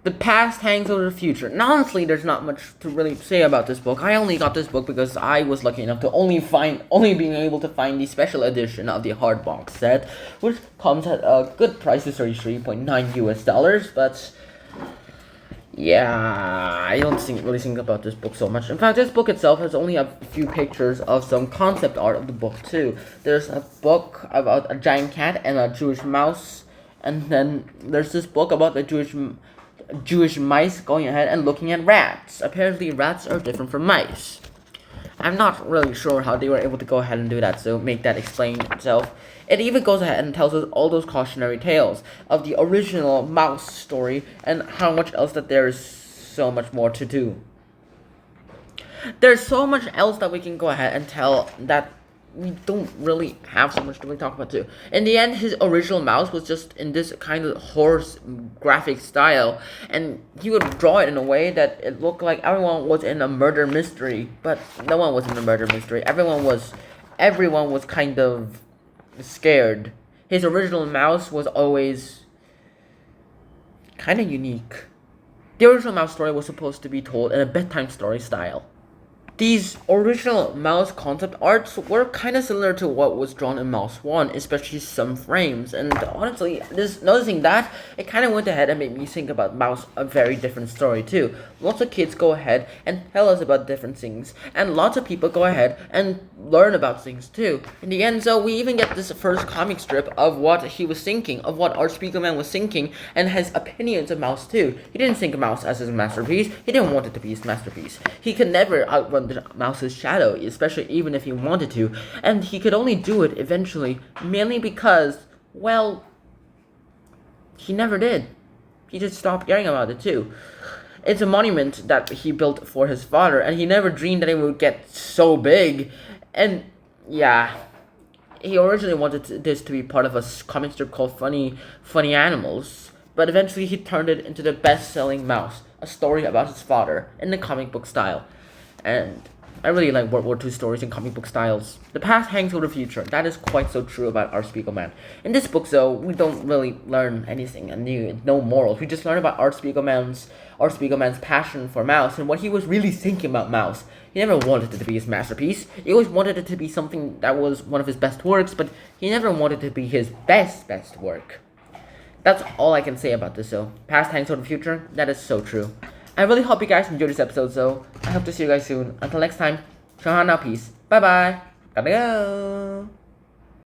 The past hangs over the future. And honestly, there's not much to really say about this book. I only got this book because I was lucky enough to only being able to find the special edition of the hard box set, which comes at a good price of $33.9 US. But yeah, I don't really think about this book so much. In fact, this book itself has only a few pictures of some concept art of the book too. There's a book about a giant cat and a Jewish mouse, and then there's this book about the Jewish mice going ahead and looking at rats. Apparently, rats are different from mice. I'm not really sure how they were able to go ahead and do that, so make that explain itself. It even goes ahead and tells us all those cautionary tales of the original mouse story and how much else that there is so much more to do. There's so much else that we can go ahead and tell that we don't really have so much to really talk about too. In the end, his original mouse was just in this kind of horse graphic style, and he would draw it in a way that it looked like everyone was in a murder mystery, but no one was in a murder mystery. Everyone was kind of scared. His original mouse was always kind of unique. The original mouse story was supposed to be told in a bedtime story style. These original mouse concept arts were kind of similar to what was drawn in Mouse 1, especially some frames, and honestly, noticing that, it kind of went ahead and made me think about Mouse a very different story too. Lots of kids go ahead and tell us about different things, and lots of people go ahead and learn about things too. In the end, so we even get this first comic strip of what he was thinking, of what Art Spiegelman was thinking, and his opinions of Mouse too. He didn't think of Mouse as his masterpiece, he didn't want it to be his masterpiece. He could never outrun the Mouse's shadow, especially even if he wanted to, and he could only do it eventually, mainly because, well, he never did. He just stopped caring about it too. It's a monument that he built for his father, and he never dreamed that it would get so big. And yeah, he originally wanted this to be part of a comic strip called Funny Animals, but eventually he turned it into the best-selling Mouse, a story about his father in the comic book style. And I really like World War II stories in comic book styles. The past hangs over the future. That is quite so true about Art Spiegelman. In this book, though, we don't really learn anything new, no morals. We just learn about Art Spiegelman's passion for Mouse and what he was really thinking about Mouse. He never wanted it to be his masterpiece. He always wanted it to be something that was one of his best works, but he never wanted it to be his best work. That's all I can say about this, though. Past hangs over the future. That is so true. I really hope you guys enjoyed this episode, so I hope to see you guys soon. Until next time, Shahana, peace. Bye-bye. Gotta go.